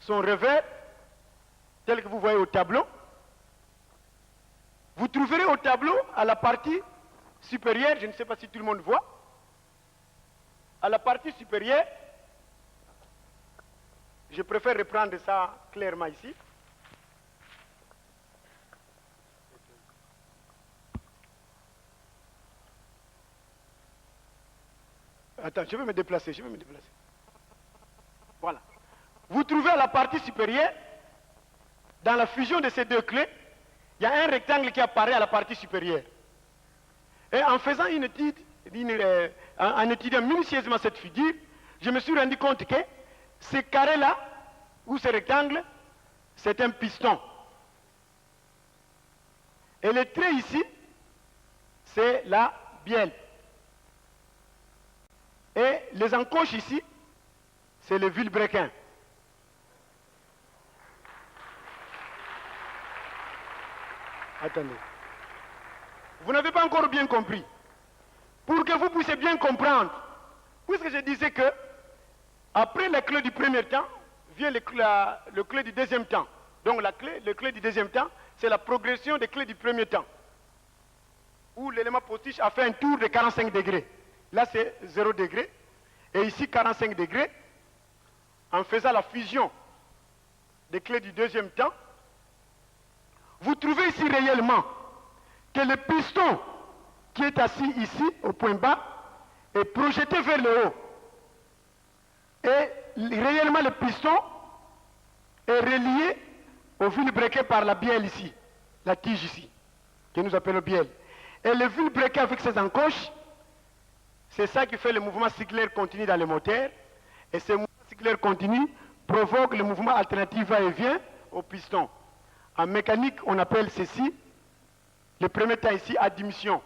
son revers, tel que vous voyez au tableau. Vous trouverez au tableau, à la partie supérieure, je ne sais pas si tout le monde voit, à la partie supérieure, je préfère reprendre ça clairement ici. Attends, je vais me déplacer, Voilà. Vous trouvez à la partie supérieure, dans la fusion de ces deux clés, il y a un rectangle qui apparaît à la partie supérieure. Et en faisant une étude, en étudiant minutieusement cette figure, je me suis rendu compte que ce carré-là, ou ce rectangle, c'est un piston. Et le trait ici, c'est la bielle. Et les encoches ici, c'est le vilebrequin. Attendez. Vous n'avez pas encore bien compris. Pour que vous puissiez bien comprendre, puisque je disais que, après la clé du premier temps, vient le clé du deuxième temps. Donc le clé du deuxième temps, c'est la progression des clés du premier temps. Où l'élément postiche a fait un tour de 45 degrés. Là, c'est 0 degré. Et ici, 45 degrés. En faisant la fusion des clés du deuxième temps, vous trouvez ici réellement que le piston qui est assis ici, au point bas, est projeté vers le haut. Et réellement, le piston est relié au vilebrequin par la bielle ici, la tige ici, que nous appelons bielle. Et le vilebrequin avec ses encoches, c'est ça qui fait le mouvement cyclaire continu dans le moteur. Et ce mouvement cyclaire continu provoque le mouvement alternatif va-et-vient au piston. En mécanique, on appelle ceci, le premier temps ici, admission.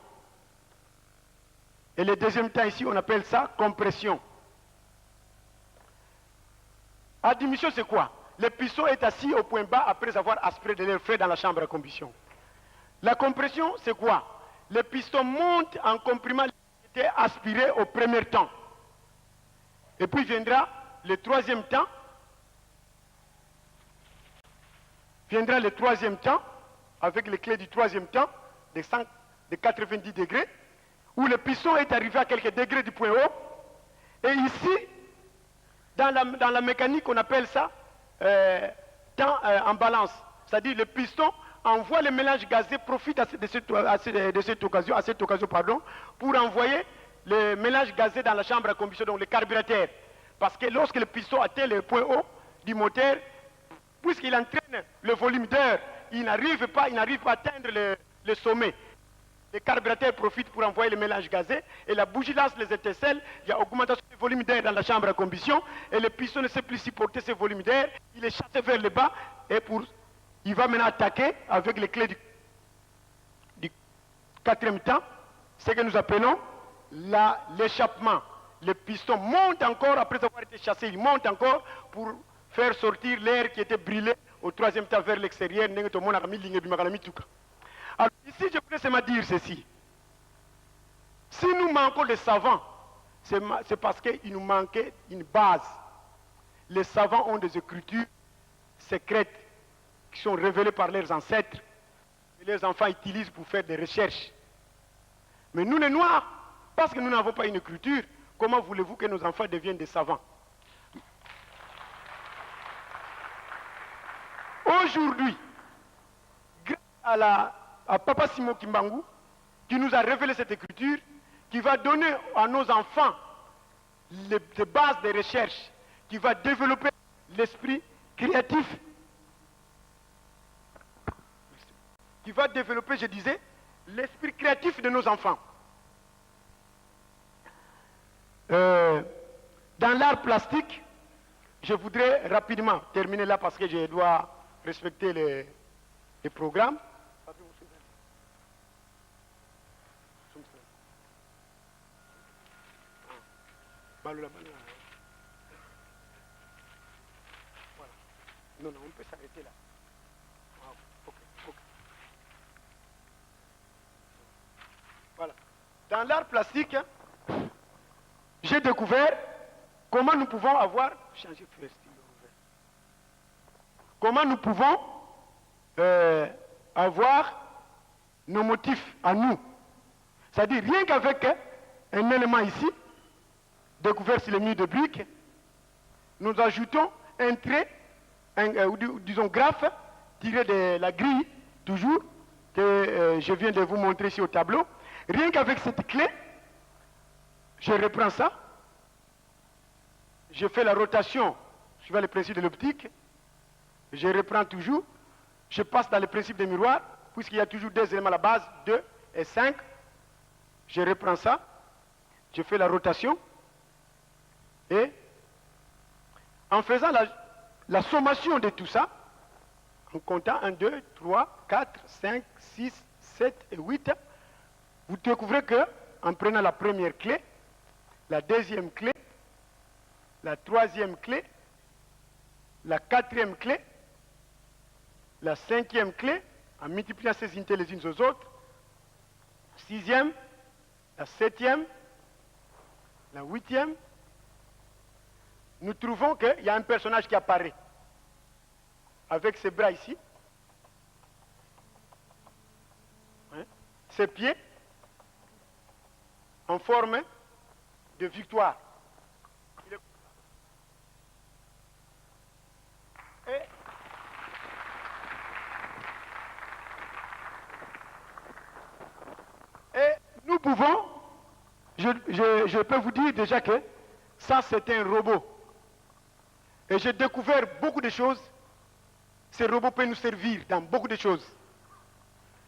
Et le deuxième temps ici, on appelle ça compression. Admission, c'est quoi? Le piston est assis au point bas après avoir aspiré de l'air frais dans la chambre à combustion. La compression, c'est quoi? Le piston monte en comprimant l'air qui était aspiré au premier temps. Et puis viendra le troisième temps. Viendra le troisième temps, avec les clés du troisième temps, de 90 degrés, où le piston est arrivé à quelques degrés du point haut. Et ici, dans la mécanique, on appelle ça temps en balance. C'est-à-dire le piston envoie le mélange gazé, profite de cette occasion, pour envoyer le mélange gazé dans la chambre à combustion, donc le carburateur. Parce que lorsque le piston atteint le point haut du moteur, puisqu'il entraîne le volume d'air, il n'arrive pas à atteindre le sommet. Le carburateur profite pour envoyer le mélange gazé et la bougie lance les étincelles, il y a augmentation du volume d'air dans la chambre à combustion et le piston ne sait plus supporter ce volume d'air, il est chassé vers le bas et il va maintenant attaquer avec les clés du quatrième temps, ce que nous appelons l'échappement. Le piston monte encore, après avoir été chassé, il monte encore pour faire sortir l'air qui était brûlé au troisième temps vers l'extérieur. Alors ici, je voulais seulement dire ceci. Si nous manquons de savants, c'est parce qu'il nous manquait une base. Les savants ont des écritures secrètes qui sont révélées par leurs ancêtres et les enfants utilisent pour faire des recherches. Mais nous les Noirs, parce que nous n'avons pas une écriture, comment voulez-vous que nos enfants deviennent des savants? Aujourd'hui, grâce à Papa Simon Kimbangu, qui nous a révélé cette écriture, qui va donner à nos enfants les bases de recherche, qui va développer l'esprit créatif, qui va développer, je disais, l'esprit créatif de nos enfants. Dans l'art plastique, je voudrais rapidement terminer là parce que je dois respecter les programmes. Voilà. Non, on peut s'arrêter là. Ok. Voilà. Dans l'art plastique, j'ai découvert comment nous pouvons avoir changé de stylo. comment nous pouvons avoir nos motifs à nous. C'est-à-dire, rien qu'avec un élément ici, découvert sur les murs de briques, nous ajoutons un trait, disons graphe, tiré de la grille, toujours, que je viens de vous montrer ici au tableau. Rien qu'avec cette clé, je reprends ça, je fais la rotation suivant le principe de l'optique, je reprends toujours, je passe dans le principe des miroirs, puisqu'il y a toujours deux éléments à la base, 2 et 5, je reprends ça, je fais la rotation, et en faisant la sommation de tout ça, en comptant 1, 2, 3, 4, 5, 6, 7 et 8, vous découvrez que, en prenant la première clé, la deuxième clé, la troisième clé, la quatrième clé, la cinquième clé, en multipliant ces unités les unes aux autres, sixième, la septième, la huitième, nous trouvons qu'il y a un personnage qui apparaît avec ses bras ici, hein, ses pieds en forme de victoire. Et nous pouvons, je peux vous dire déjà que ça c'est un robot. Et j'ai découvert beaucoup de choses. Ce robot peut nous servir dans beaucoup de choses.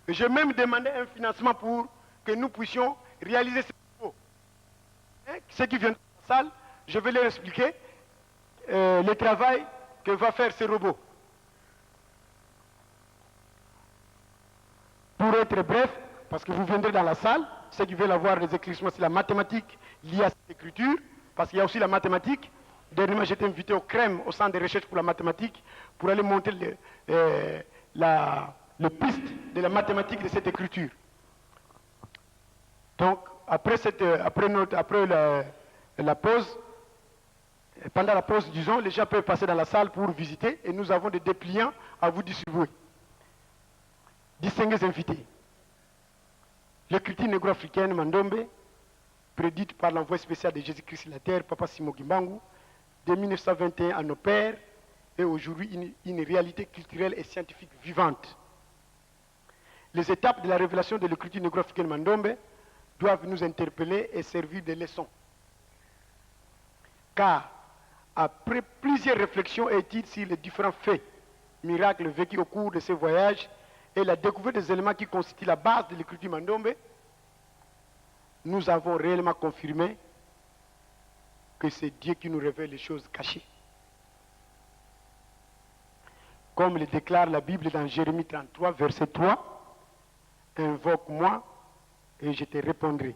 Et j'ai même demandé un financement pour que nous puissions réaliser ce robot. Et ceux qui viennent de la salle, je vais leur expliquer le travail que va faire ce robot. Pour être bref, parce que vous viendrez dans la salle, ceux qui veulent avoir des éclaircissements sur la mathématique liée à cette écriture, parce qu'il y a aussi la mathématique. Dernièrement, j'ai été invité au CREM, au Centre de recherche pour la mathématique, pour aller montrer le piste de la mathématique de cette écriture. Donc, après la pause, pendant la pause, disons, les gens peuvent passer dans la salle pour visiter, et nous avons des dépliants à vous distribuer. Distingués invités. L'écriture négro-africaine Mandombe, prédite par l'envoyé spécial de Jésus-Christ sur la terre, Papa Simon Kimbangu, de 1921 à nos pères, est aujourd'hui une réalité culturelle et scientifique vivante. Les étapes de la révélation de l'écriture négro-africaine Mandombe doivent nous interpeller et servir de leçons. Car, après plusieurs réflexions et études sur les différents faits, miracles vécus au cours de ces voyages, et la découverte des éléments qui constituent la base de l'écriture Mandombe, nous avons réellement confirmé que c'est Dieu qui nous révèle les choses cachées. Comme le déclare la Bible dans Jérémie 33, verset 3, « Invoque-moi et je te répondrai.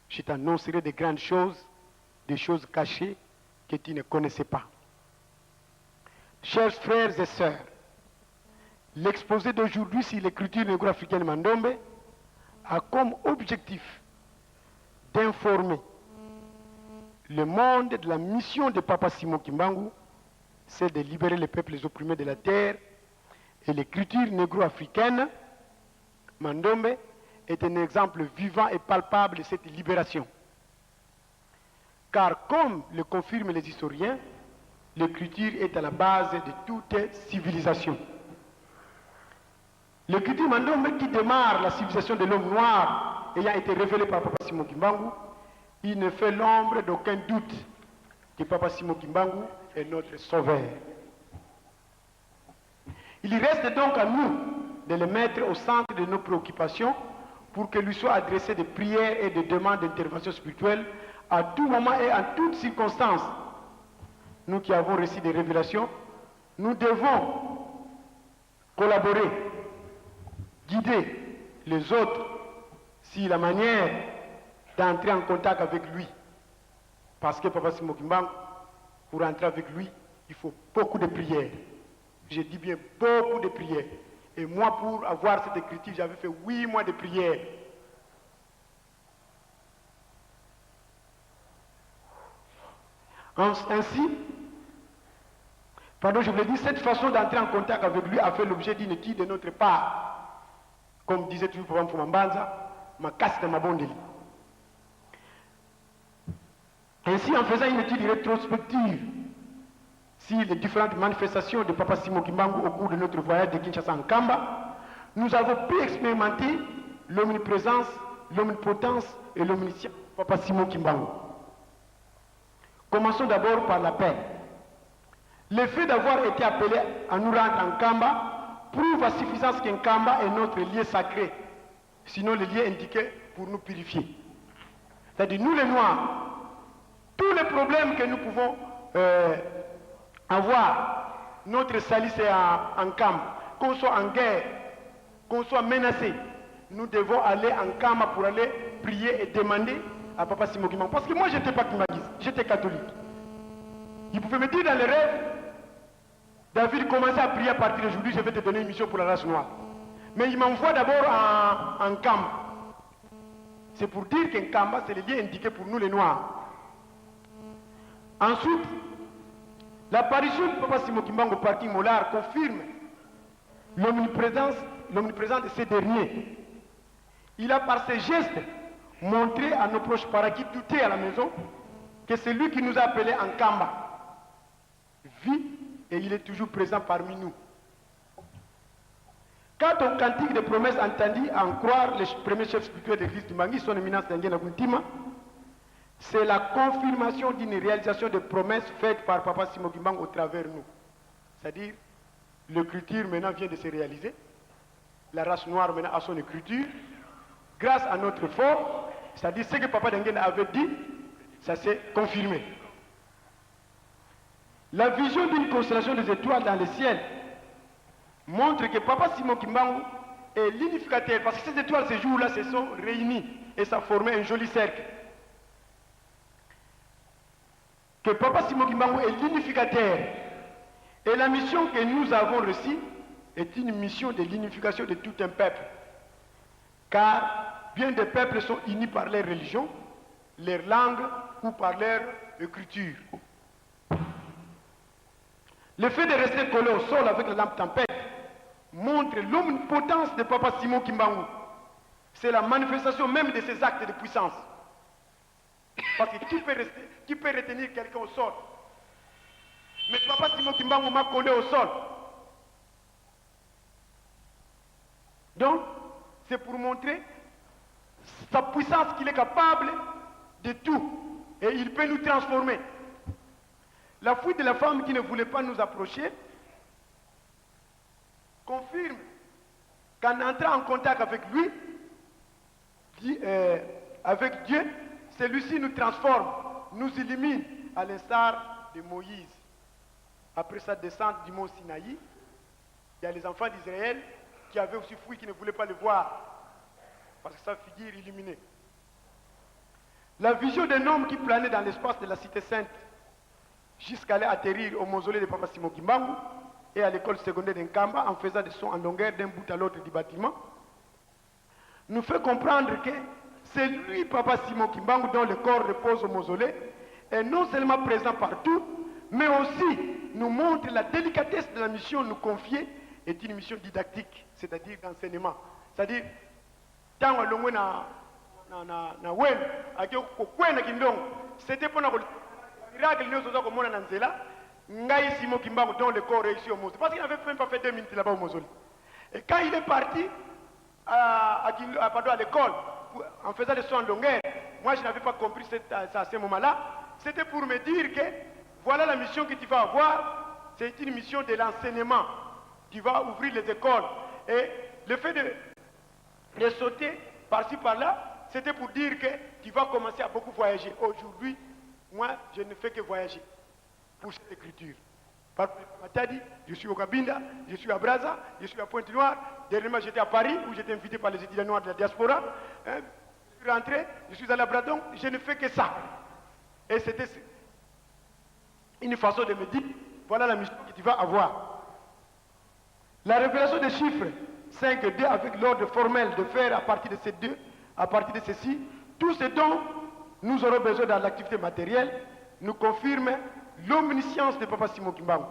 Je t'annoncerai de grandes choses, des choses cachées que tu ne connaissais pas. » Chers frères et sœurs, l'exposé d'aujourd'hui sur l'écriture négro-africaine Mandombe a comme objectif d'informer le monde de la mission de Papa Simon Kimbangu, c'est de libérer les peuples opprimés de la terre, et l'écriture négro-africaine Mandombe est un exemple vivant et palpable de cette libération. Car comme le confirment les historiens, l'écriture est à la base de toute civilisation. L'écriture Mandombe qui démarre la civilisation de l'homme noir ayant été révélée par Papa Simon Kimbangu, il ne fait l'ombre d'aucun doute que Papa Simon Kimbangu est notre sauveur. Il reste donc à nous de le mettre au centre de nos préoccupations pour que lui soient adressées des prières et des demandes d'intervention spirituelle à tout moment et en toutes circonstances. Nous qui avons reçu des révélations, nous devons collaborer, guider les autres sur la manière d'entrer en contact avec lui. Parce que Papa Simon Kimbangu, pour entrer avec lui, il faut beaucoup de prières. Je dis bien beaucoup de prières. Et moi, pour avoir cette écriture, j'avais fait 8 mois de prières. Ainsi, Pardon, je voulais dire, cette façon d'entrer en contact avec lui a fait l'objet d'une étude de notre part. Comme disait toujours Papa Mfumambanza, ma casse de ma bondeli. Ainsi, en faisant une étude rétrospective sur les différentes manifestations de Papa Simon Kimbangu au cours de notre voyage de Kinshasa en Kamba, nous avons pu expérimenter l'omniprésence, l'omnipotence et l'omniscience de Papa Simon Kimbangu. Commençons d'abord par l'appel. Le fait d'avoir été appelé à nous rendre en Kamba prouve à suffisance qu'un Kamba est notre lieu sacré, sinon le lieu indiqué pour nous purifier. C'est-à-dire, nous les Noirs, tous les problèmes que nous pouvons avoir, notre salut c'est en Kamba, qu'on soit en guerre, qu'on soit menacé, nous devons aller en Kamba pour aller prier et demander à Papa Simon Kimbangu. Parce que moi, je n'étais pas kimbanguiste, j'étais catholique. Il pouvait me dire dans les rêves, David, commence à prier à partir d'aujourd'hui, je vais te donner une mission pour la race noire. Mais il m'envoie d'abord en Kamba. C'est pour dire qu'un Kamba, c'est le lieu indiqué pour nous les Noirs. Ensuite, l'apparition de Papa Simon Kimbangu au parti Molar confirme l'omniprésence de ces derniers. Il a par ses gestes montré à nos proches parents qui doutaient à la maison que c'est lui qui nous a appelés en Kamba vit et il est toujours présent parmi nous. Quant au cantique de promesses entendu à en croire les premiers chefs spirituels de l'Église du Mangui, son éminence d'Angena Guntima, c'est la confirmation d'une réalisation de promesses faites par Papa Simon Kimbangu au travers nous. C'est-à-dire, l'écriture maintenant vient de se réaliser, la race noire maintenant a son écriture, grâce à notre effort, c'est-à-dire ce que Papa Dangena avait dit, ça s'est confirmé. La vision d'une constellation des étoiles dans le ciel montre que Papa Simon Kimbangu est l'unificateur, parce que ces étoiles, ces jours-là, se sont réunies et ça formait un joli cercle. Que Papa Simon Kimbangu est l'unificateur. Et la mission que nous avons reçue est une mission de l'unification de tout un peuple. Car bien des peuples sont unis par leur religion, leur langue ou par leur écriture. Le fait de rester collé au sol avec la lampe tempête montre l'omnipotence de Papa Simon Kimbangu. C'est la manifestation même de ses actes de puissance. Parce que qui peut retenir quelqu'un au sol? Mais Papa Simon Kimbangu m'a collé au sol. Donc, c'est pour montrer sa puissance qu'il est capable de tout. Et il peut nous transformer. La fuite de la femme qui ne voulait pas nous approcher confirme qu'en entrant en contact avec lui, avec Dieu, celui-ci nous transforme, nous illumine, à l'instar de Moïse. Après sa descente du mont Sinaï, il y a les enfants d'Israël qui avaient aussi fui, qui ne voulaient pas le voir, parce que sa figure illuminée. La vision d'un homme qui planait dans l'espace de la cité sainte, jusqu'à aller atterrir au mausolée de Papa Simon Kimbangu et à l'école secondaire d'Nkamba en faisant des sons en longueur d'un bout à l'autre du bâtiment, nous fait comprendre que c'est lui, Papa Simon Kimbangu, dont le corps repose au mausolée, est non seulement présent partout, mais aussi nous montre la délicatesse de la mission nous confiée est une mission didactique, c'est-à-dire d'enseignement. C'est-à-dire, tant que l'on c'était pour miracle nous sommes comme on a nzela ngai Simon Kimbangu dont le corps réussi au mausolée parce qu'il n'avait même pas fait 2 minutes là-bas au mausolée. Et quand il est parti à l'école en faisant des soins en longueur, moi je n'avais pas compris à ce moment-là. C'était pour me dire que voilà la mission que tu vas avoir, c'est une mission de l'enseignement. Tu vas ouvrir les écoles. Et le fait de sauter par-ci par-là, c'était pour dire que tu vas commencer à beaucoup voyager. Aujourd'hui, moi, je ne fais que voyager pour cette écriture. Par Matadi, je suis au Kabinda, je suis à Brazza, je suis à Pointe-Noire. Dernièrement, j'étais à Paris, où j'étais invité par les étudiants noirs de la diaspora. Je suis rentré, je suis à Labrador, je ne fais que ça. Et c'était une façon de me dire, voilà la mission que tu vas avoir. La révélation des chiffres 5 et 2 avec l'ordre formel de faire à partir de ces deux, à partir de ceci, tout ce dont nous aurons besoin dans l'activité matérielle, nous confirme l'omniscience de Papa Simon Kimbangu.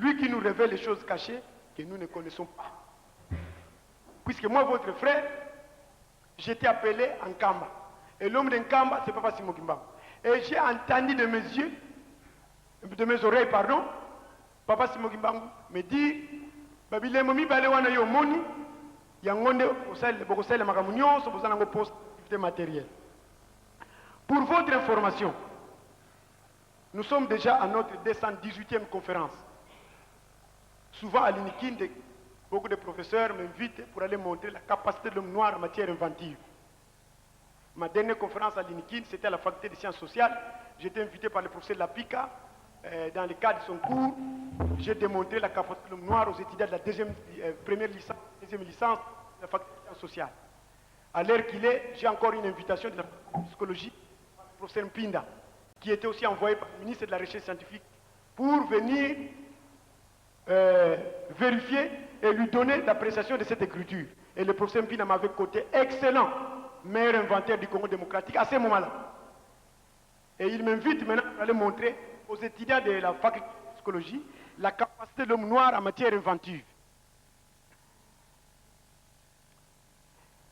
Lui qui nous révèle les choses cachées que nous ne connaissons pas. Puisque moi, votre frère, j'étais appelé en Kamba. Et l'homme d'Nkamba, c'est Papa Simon Kimba. Et j'ai entendu de mes yeux, de mes oreilles, pardon, Papa Simon Kimbangu me dire, Babile momi bale wana yo moni, yangonde bokosele makamunyo, so bozana ngo poste d'activité matérielle. Pour votre information, nous sommes déjà à notre 218e conférence. Souvent à l'INIKIN, beaucoup de professeurs m'invitent pour aller montrer la capacité de l'homme noir en matière inventive. Ma dernière conférence à l'INIKIN, c'était à la faculté des sciences sociales. J'étais invité par le professeur Lapika. Dans le cadre de son cours, j'ai démontré la capacité de l'homme noir aux étudiants de la première licence, deuxième licence de la faculté des sciences sociales. À l'heure qu'il est, j'ai encore une invitation de la psychologie, du professeur Mpinda, qui était aussi envoyé par le ministre de la Recherche scientifique pour venir vérifier et lui donner l'appréciation de cette écriture. Et le professeur Mpinda m'avait coté excellent, meilleur inventeur du Congo démocratique à ce moment-là. Et il m'invite maintenant à aller montrer aux étudiants de la faculté de psychologie la capacité de l'homme noir en matière inventive.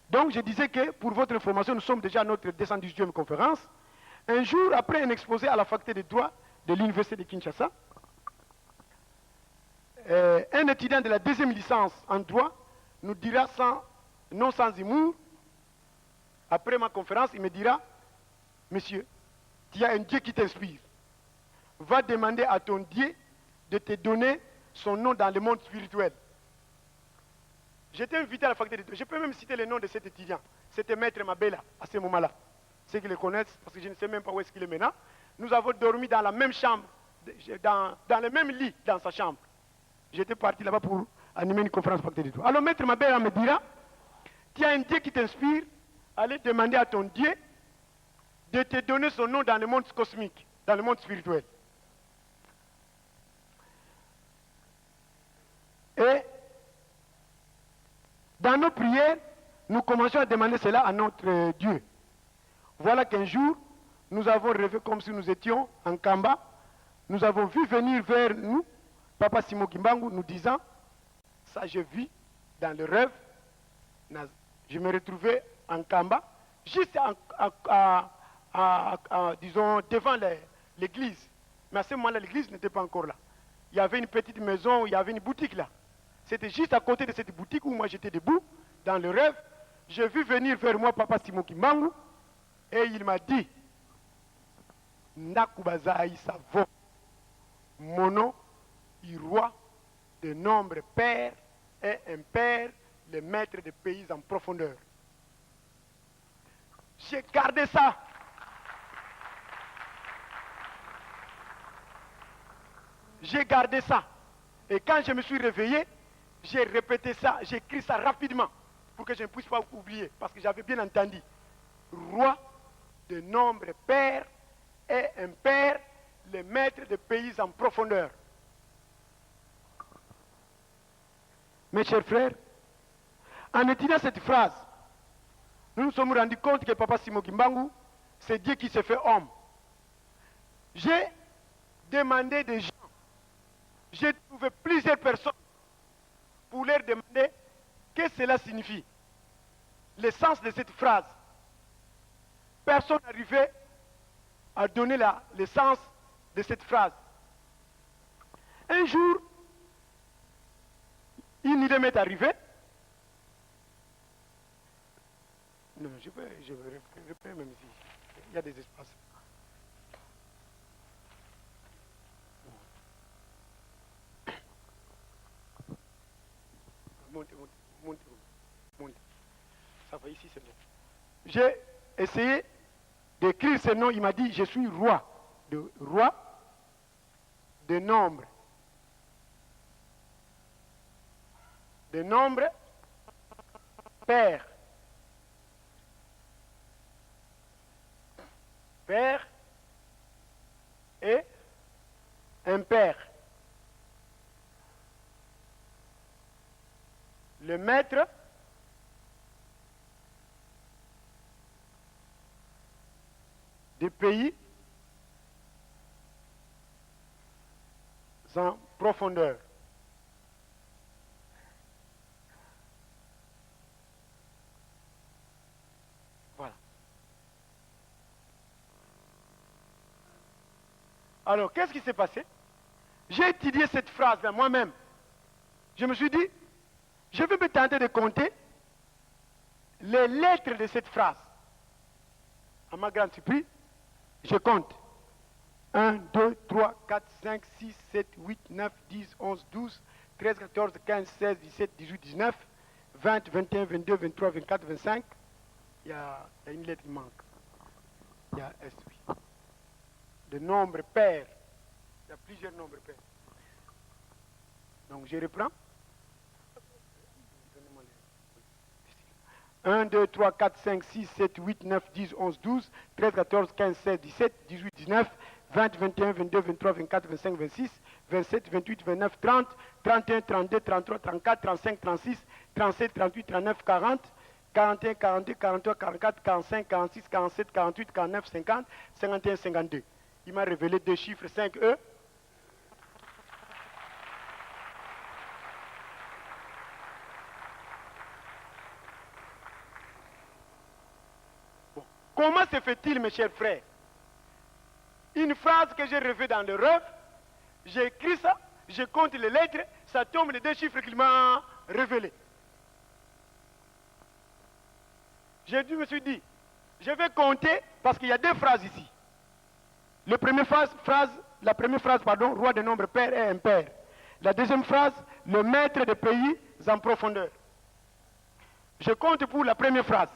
Donc je disais que, pour votre information, nous sommes déjà à notre 218e conférence. Un jour, après un exposé à la faculté de droit de l'université de Kinshasa, un étudiant de la deuxième licence en droit nous dira non sans humour, après ma conférence, il me dira, monsieur, il y a un Dieu qui t'inspire. Va demander à ton Dieu de te donner son nom dans le monde spirituel. J'étais invité à la faculté de droit. Je peux même citer le nom de cet étudiant. C'était Maître Mabela à ce moment-là. Ceux qui le connaissent, parce que je ne sais même pas où est-ce qu'il est maintenant. Nous avons dormi dans la même chambre, dans le même lit dans sa chambre. J'étais parti là-bas pour animer une conférence faculté de droit. Alors Maître Mabela me dira, tu as un Dieu qui t'inspire, allez demander à ton Dieu de te donner son nom dans le monde cosmique, dans le monde spirituel. Et dans nos prières, nous commençons à demander cela à notre Dieu. Voilà qu'un jour, nous avons rêvé comme si nous étions en Kamba. Nous avons vu venir vers nous Papa Simon Kimbangu nous disant, ça j'ai vu dans le rêve, je me retrouvais en Kamba, juste disons, devant l'église. Mais à ce moment-là, l'église n'était pas encore là. Il y avait une petite maison, il y avait une boutique là. C'était juste à côté de cette boutique où moi j'étais debout, dans le rêve. J'ai vu venir vers moi Papa Simon Kimbangu, et il m'a dit, Nakubazaï Savo, mon nom, roi de nombre père et impair, le maître des pays en profondeur. J'ai gardé ça. J'ai gardé ça. Et quand je me suis réveillé, j'ai répété ça, j'ai écrit ça rapidement pour que je ne puisse pas oublier, parce que j'avais bien entendu. Roi de nombre père et impair, le maître des pays en profondeur. Mes chers frères, en étudiant cette phrase, nous nous sommes rendus compte que Papa Simon Kimbangu, c'est Dieu qui s'est fait homme. J'ai demandé des gens, j'ai trouvé plusieurs personnes pour leur demander qu'est-ce que cela signifie, le sens de cette phrase. Personne n'arrivait à donner le sens de cette phrase. Un jour, une idée m'est arrivée. Non, je peux même ici. Il y a des espaces. Montez. Ça va ici, c'est bon. J'ai essayé d'écrire ce nom. Il m'a dit, je suis roi de nombre. De nombre, père. Père et impair. Le maître des pays en profondeur. Voilà. Alors, qu'est-ce qui s'est passé? J'ai étudié cette phrase-là moi-même. Je me suis dit, je vais me tenter de compter les lettres de cette phrase. À ma grande surprise, je compte. 1, 2, 3, 4, 5, 6, 7, 8, 9, 10, 11, 12, 13, 14, 15, 16, 17, 18, 19, 20, 21, 22, 23, 24, 25. Il y a une lettre qui manque. Il y a S, oui. De nombres pairs. Il y a plusieurs nombres pairs. Donc je reprends. 1, 2, 3, 4, 5, 6, 7, 8, 9, 10, 11, 12, 13, 14, 15, 16, 17, 18, 19, 20, 21, 22, 23, 24, 25, 26, 27, 28, 29, 30, 31, 32, 33, 34, 35, 36, 37, 38, 39, 40, 41, 42, 43, 44, 45, 46, 47, 48, 49, 50, 51, 52. Il m'a révélé deux chiffres, 5E. Bon. Comment se fait-il, mes chers frères? Une phrase que j'ai rêvée dans le rêve, j'ai écrit ça, je compte les lettres, ça tombe les deux chiffres qu'il m'a révélés. Je me suis dit, je vais compter parce qu'il y a deux phrases ici. La première phrase, roi des nombres pairs et impair. La deuxième phrase, le maître des pays en profondeur. Je compte pour la première phrase.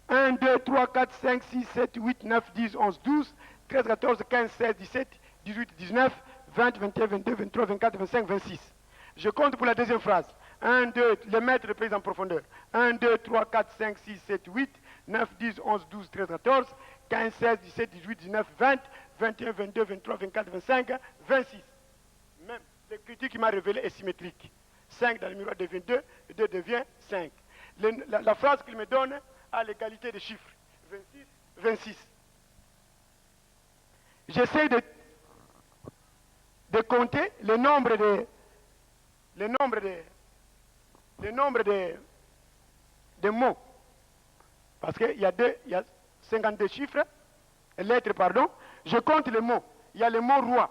1, 2, 3, 4, 5, 6, 7, 8, 9, 10, 11, 12, 13, 14, 15, 16, 17, 18, 19, 20, 21, 22, 23, 24, 25, 26. Je compte pour la deuxième phrase. 1, 2, le maître des pays en profondeur. 1, 2, 3, 4, 5, 6, 7, 8, 9, 10, 11, 12, 13, 14, 15, 16, 17, 18, 19, 20, 21, 22, 23, 24, 25, 26. Même l'écriture qui m'a révélé est symétrique. 5 dans le miroir devient 2, et 2 devient 5. La phrase qu'il me donne a l'égalité des chiffres. 26, 26. J'essaie de compter le nombre de mots. Parce qu'il y a 52 chiffres, lettres, pardon. Je compte les mots. Il y a le mot roi.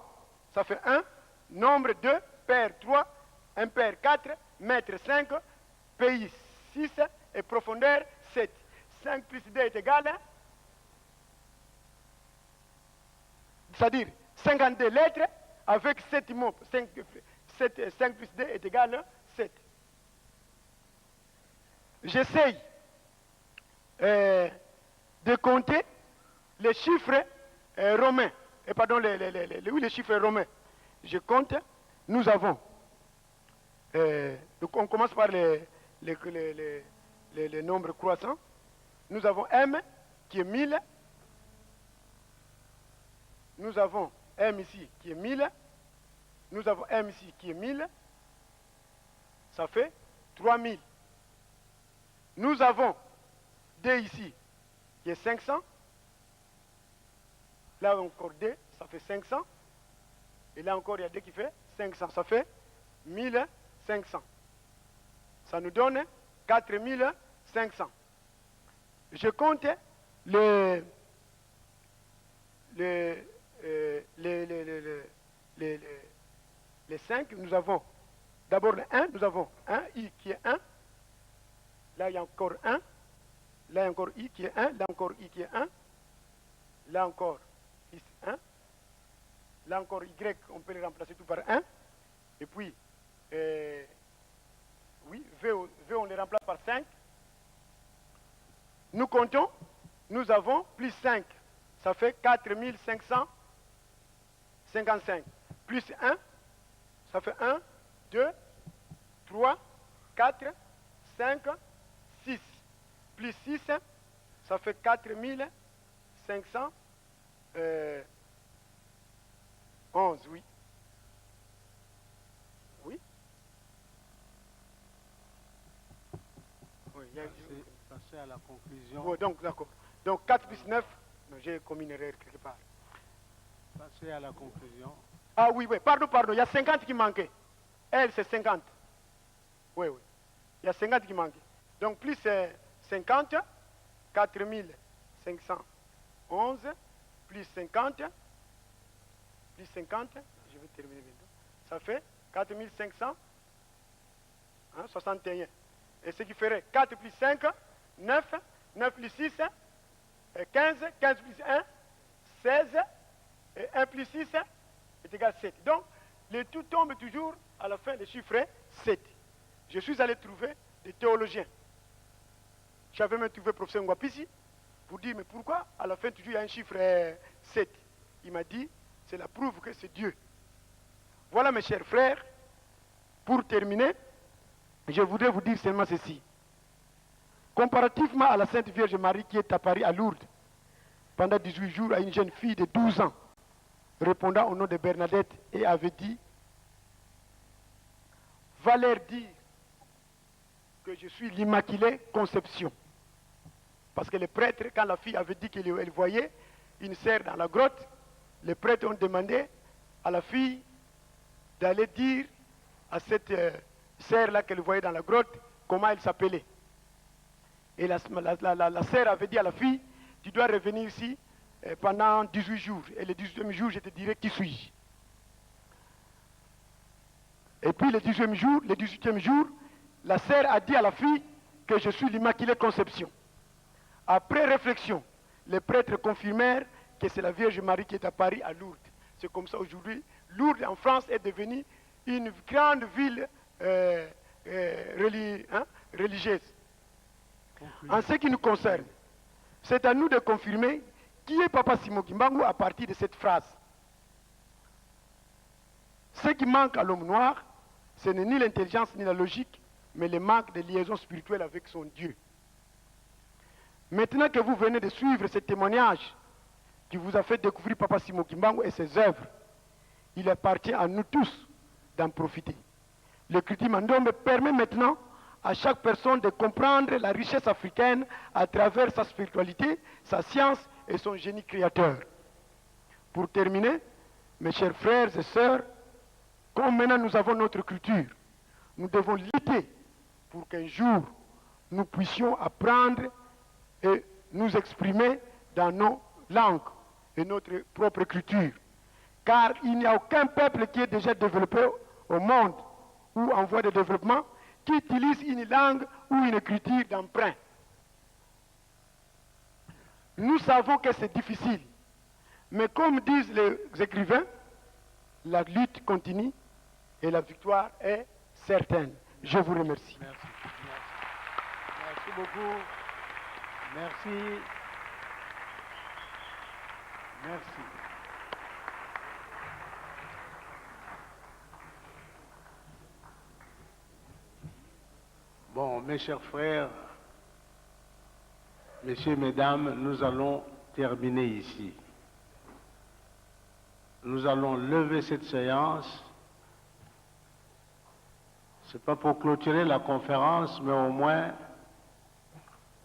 Ça fait 1, nombre 2, père 3, impair 4, maître 5, pays 6 et profondeur 7. 5 plus 2 est égal à... C'est-à-dire 52 lettres avec 7 mots. 5 plus 2 est égal à 7. J'essaye de compter les chiffres romains. Pardon, les chiffres romains. Je compte. Nous avons... donc on commence par les nombres croissants. Nous avons M qui est 1000. Nous avons M ici qui est 1000. Nous avons M ici qui est 1000. Ça fait 3000. Nous avons D ici qui est 500. Là encore D, ça fait 500. Et là encore il y a D qui fait 500. Ça fait 1500. Ça nous donne 4500. Je compte les 5, nous avons d'abord le 1, nous avons un I qui est 1, là il y a encore 1, là il y a encore I qui est 1, là encore I qui est 1, là encore I 1, là encore Y, on peut le remplacer tout par 1, et puis, oui, V on le remplace par 5. Nous comptons, nous avons plus 5, ça fait 4555. Plus 1, ça fait 1, 2, 3, 4, 5, 6. Plus 6, ça fait 4511, oui. Oui. Oui, il y a... Passer à la conclusion. Bon, donc, d'accord. Donc 4 plus 9, j'ai commis une erreur quelque part. Passer à la conclusion. Ah oui, oui, pardon, il y a 50 qui manquaient. Elle, c'est 50. Oui, oui. Il y a 50 qui manquaient. Donc, plus 50, 4511, plus 50, je vais terminer bientôt. Ça fait 4561. Et ce qui ferait 4 plus 5, 9, 9 plus 6, 15, 15 plus 1, 16, et 1 plus 6 est égal à 7. Donc, le tout tombe toujours à la fin, le chiffre est 7. Je suis allé trouver des théologiens. J'avais même trouvé le professeur Ngwapisi pour dire, mais pourquoi à la fin toujours il y a un chiffre 7? Il m'a dit, c'est la preuve que c'est Dieu. Voilà mes chers frères, pour terminer, je voudrais vous dire seulement ceci. Comparativement à la Sainte Vierge Marie qui est apparue à Lourdes pendant 18 jours à une jeune fille de 12 ans, répondant au nom de Bernadette et avait dit, va leur dire que je suis l'Immaculée Conception. Parce que les prêtres, quand la fille avait dit qu'elle voyait une sœur dans la grotte, les prêtres ont demandé à la fille d'aller dire à cette sœur-là qu'elle voyait dans la grotte comment elle s'appelait. Et la sœur avait dit à la fille, tu dois revenir ici pendant 18 jours. Et le 18e jour, je te dirai qui suis-je. Et puis le 18e jour, la sœur a dit à la fille que je suis l'Immaculée Conception. Après réflexion, les prêtres confirmèrent que c'est la Vierge Marie qui est apparue à Lourdes. C'est comme ça aujourd'hui, Lourdes en France est devenue une grande ville religieuse. En ce qui nous concerne, c'est à nous de confirmer qui est Papa Simon Kimbangu à partir de cette phrase. Ce qui manque à l'homme noir, ce n'est ni l'intelligence ni la logique, mais le manque de liaison spirituelle avec son Dieu. Maintenant que vous venez de suivre ce témoignage qui vous a fait découvrir Papa Simon Kimbangu et ses œuvres, il appartient à nous tous d'en profiter. Le Kriti Mandombe permet maintenant à chaque personne de comprendre la richesse africaine à travers sa spiritualité, sa science et son génie créateur. Pour terminer, mes chers frères et sœurs, comme maintenant nous avons notre culture, nous devons lutter pour qu'un jour nous puissions apprendre et nous exprimer dans nos langues et notre propre culture. Car il n'y a aucun peuple qui est déjà développé au monde ou en voie de développement qui utilise une langue ou une écriture d'emprunt. Nous savons que c'est difficile, mais comme disent les écrivains, la lutte continue et la victoire est certaine. Je vous remercie. Merci. Merci beaucoup. Merci. Merci. Bon, mes chers frères, messieurs, mesdames, nous allons terminer ici. Nous allons lever cette séance. Ce n'est pas pour clôturer la conférence, mais au moins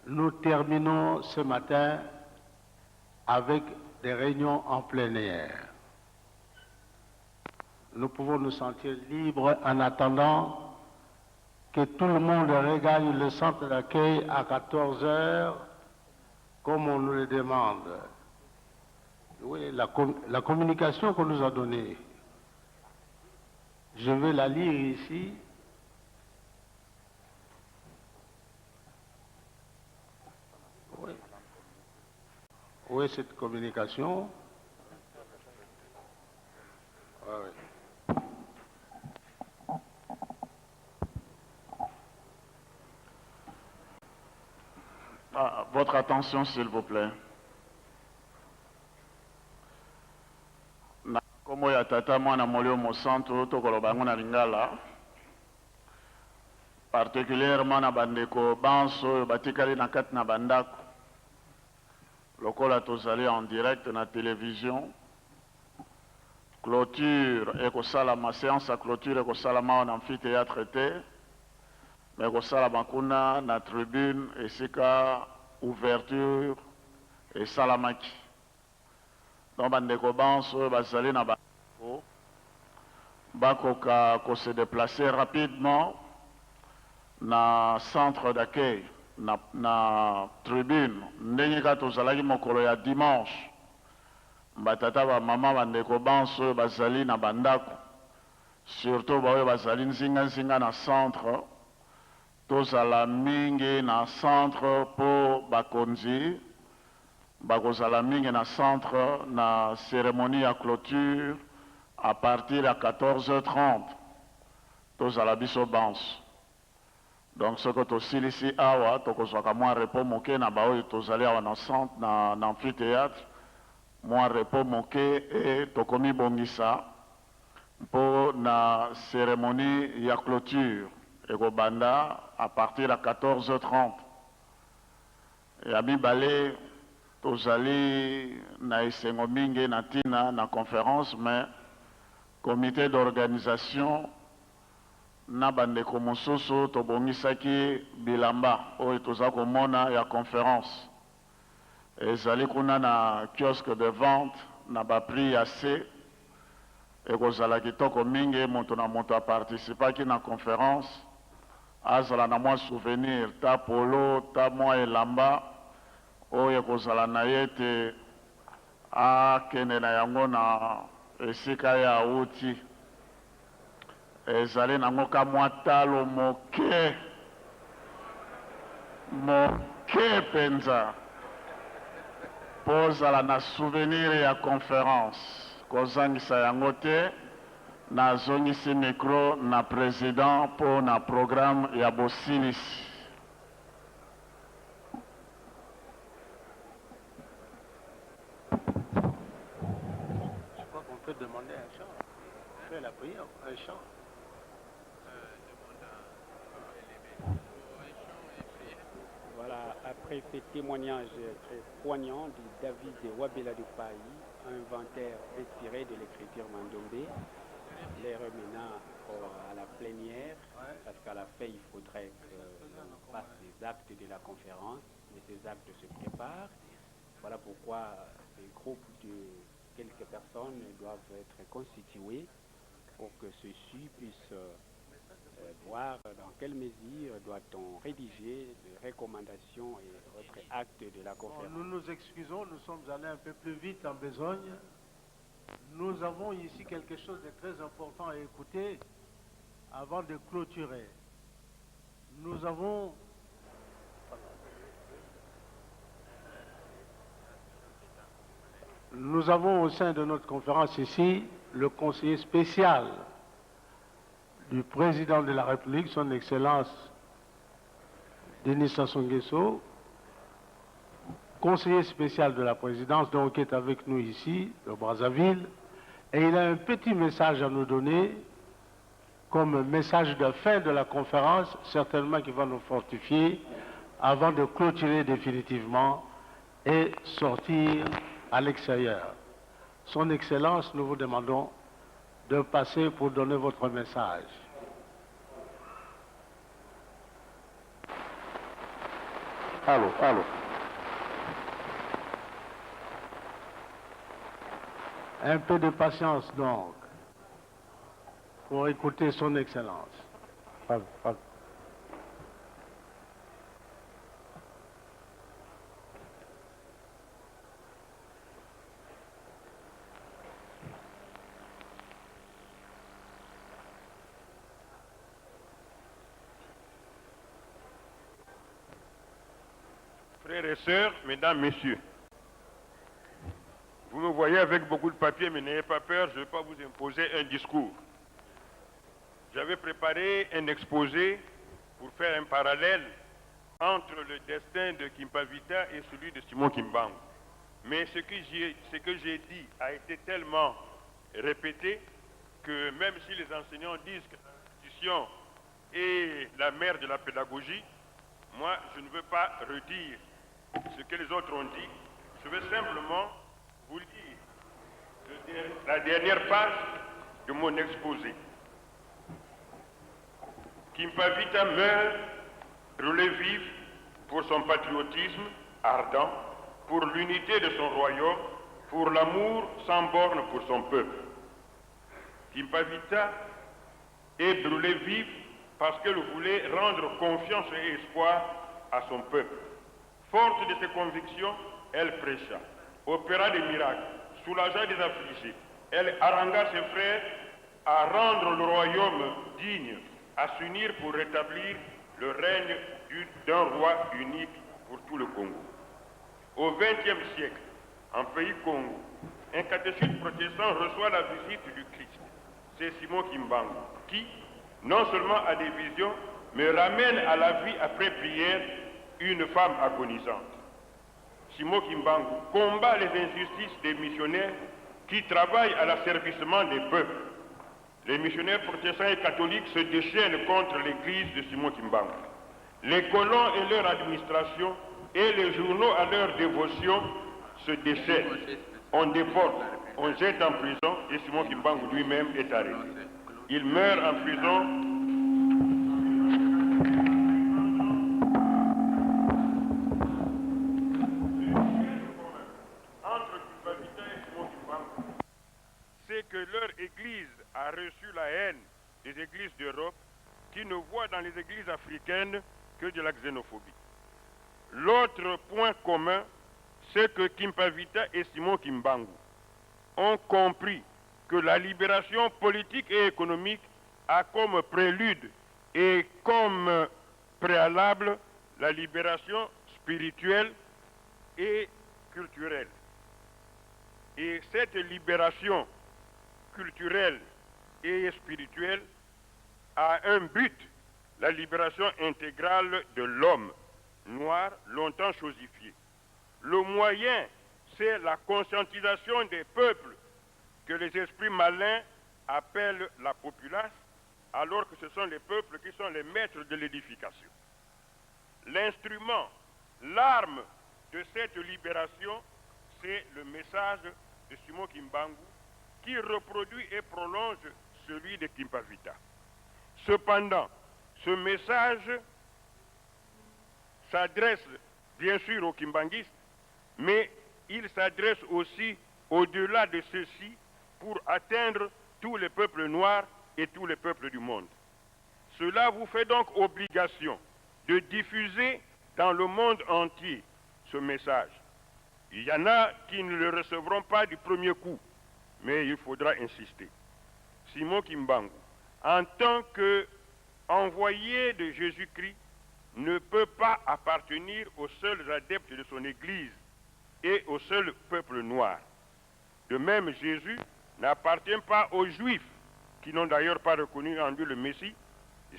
nous terminons ce matin avec des réunions en plein air. Nous pouvons nous sentir libres en attendant que tout le monde regagne le centre d'accueil à 14 heures, comme on nous le demande. Oui, la communication qu'on nous a donnée, je vais la lire ici. Oui. Où est cette communication? Ah, oui. Votre attention, s'il vous plaît. Na komo ya tata mwana molio mosantu tokoloba ngo na lingala, particulièrement na bandeko banso oyo batikali na kati na bandako lokola tozali en direct na télévision. Clôture ekosalama, séance à clôture ekosalama na amphithéâtre te, mais ekosalama kuna na tribune esika ouverture et salamaki. Donc bandeko banso bazali na bandako bakoka ko se déplacer rapidement na centre d'accueil na tribune ndenge kaka tozalaki mokolo ya dimanche batata bamama bandeko banso oyo bazali na bandako surtout baoyo bazali nzinga na centre tozala mingi na centre mpo bakonzi bakozala mingi na centre na cérémonie ya clôture à partir ya 14h30 tozala biso banso. Donc ce que tosilisi awa tokozwaka mwa repos moke na baoyo tozali awa na centre na amphithéâtre mwa repos moke e tokomi bongisa mpo na cérémonie ya clôture ekobanda à partir ya 14h30 ya mibale tozali na esengo mingi na ntina na conférence mais comité d'organisation na bandeko mosusu tobongisaki bilamba oyo toza komona ya conférence ezali kuna na kiosque de vente na baprix ya se ekozala kitoko mingi moto na moto aparticipaki na conférence azala na mwa souvenir ta polo ta mwa elamba oyo ekozala na ye te akende na yango na esika ya auti ezali nango ka mwa talo moke penza mpo ozala na souvenir ya conférence kozangisa yango te nazongisi micro na président mpo na programme ya bosilisi. Je crois qu'on peut demander un chant. On fait la prière, un chant. Voilà, après ce témoignage très poignant de David Wabela du Paï, inventaire inspiré de l'écriture Mandombe, l'heure maintenant à la plénière, parce qu'à la fin il faudrait qu'on fasse les actes de la conférence, mais ces actes se préparent. Voilà pourquoi des groupes de quelques personnes doivent être constitués pour que ceux-ci puissent voir dans quelle mesure doit-on rédiger les recommandations et autres actes de la conférence. Nous nous excusons, nous sommes allés un peu plus vite en besogne. Nous avons ici quelque chose de très important à écouter avant de clôturer. Nous avons au sein de notre conférence ici le conseiller spécial du président de la République, son Excellence Denis Sassou Nguesso, conseiller spécial de la présidence, donc qui est avec nous ici, de Brazzaville, et il a un petit message à nous donner, comme message de fin de la conférence, certainement qui va nous fortifier avant de clôturer définitivement et sortir à l'extérieur. Son Excellence, nous vous demandons de passer pour donner votre message. Allô. Un peu de patience donc, pour écouter son Excellence. Allô. Frères et sœurs, mesdames, messieurs, vous me voyez avec beaucoup de papier, mais n'ayez pas peur, je ne vais pas vous imposer un discours. J'avais préparé un exposé pour faire un parallèle entre le destin de Kimpavita et celui de Simon Kimbangu. Mais ce que j'ai dit a été tellement répété que même si les enseignants disent que l'institution est la mère de la pédagogie, moi je ne veux pas redire ce que les autres ont dit. Je veux simplement vous lire la dernière page de mon exposé. Kimpavita meurt, brûlé vif pour son patriotisme ardent, pour l'unité de son royaume, pour l'amour sans borne pour son peuple. Kimpavita et brûlée vive parce qu'elle voulait rendre confiance et espoir à son peuple. Forte de ses convictions, elle prêcha, opéra des miracles, soulagea des affligés. Elle harangua ses frères à rendre le royaume digne, à s'unir pour rétablir le règne d'un roi unique pour tout le Congo. Au XXe siècle, en pays Congo, un catéchisme protestant reçoit la visite du Christ. C'est Simon Kimbangu, qui, non seulement a des visions, mais ramène à la vie après prière une femme agonisante. Simon Kimbangu combat les injustices des missionnaires qui travaillent à l'asservissement des peuples. Les missionnaires protestants et catholiques se déchaînent contre l'église de Simon Kimbangu. Les colons et leur administration et les journaux à leur dévotion se déchaînent. On déporte, on jette en prison et Simon Kimbangu lui-même est arrêté. Il meurt en prison. C'est que leur église a reçu la haine des églises d'Europe qui ne voient dans les églises africaines que de la xénophobie. L'autre point commun, c'est que Kimpavita et Simon Kimbangu ont compris que la libération politique et économique a comme prélude et comme préalable la libération spirituelle et culturelle. Et cette libération culturelle et spirituelle a un but, la libération intégrale de l'homme noir longtemps chosifié. Le moyen, c'est la conscientisation des peuples que les esprits malins appellent la populace, alors que ce sont les peuples qui sont les maîtres de l'édification. L'instrument, l'arme de cette libération, c'est le message de Simon Kimbangu qui reproduit et prolonge celui de Kimpavita. Cependant, ce message s'adresse bien sûr aux Kimbanguistes, mais il s'adresse aussi au-delà de ceux-ci pour atteindre tous les peuples noirs et tous les peuples du monde. Cela vous fait donc obligation de diffuser dans le monde entier ce message. Il y en a qui ne le recevront pas du premier coup, mais il faudra insister. Simon Kimbangu, en tant qu'envoyé de Jésus-Christ, ne peut pas appartenir aux seuls adeptes de son Église et au seul peuple noir. De même, Jésus n'appartient pas aux Juifs, qui n'ont d'ailleurs pas reconnu en lui le Messie.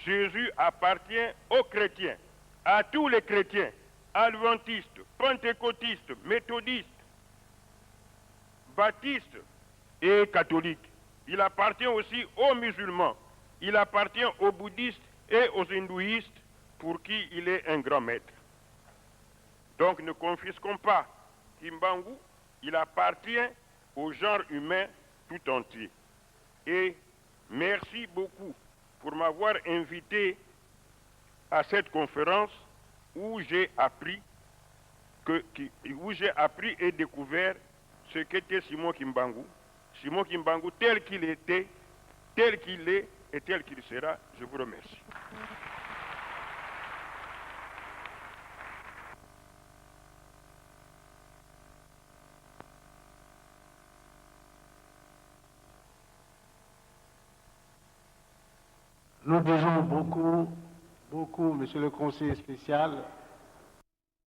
Jésus appartient aux chrétiens, à tous les chrétiens, adventistes, pentecôtistes, méthodistes, baptistes et catholiques. Il appartient aussi aux musulmans, il appartient aux bouddhistes et aux hindouistes pour qui il est un grand maître. Donc ne confisquons pas Kimbangu, il appartient au genre humain tout entier. Et merci beaucoup pour m'avoir invité à cette conférence où j'ai appris et découvert ce qu'était Simon Kimbangu. Simon Kimbangu tel qu'il était, tel qu'il est et tel qu'il sera. Je vous remercie. Nous disons beaucoup, Monsieur le conseiller spécial,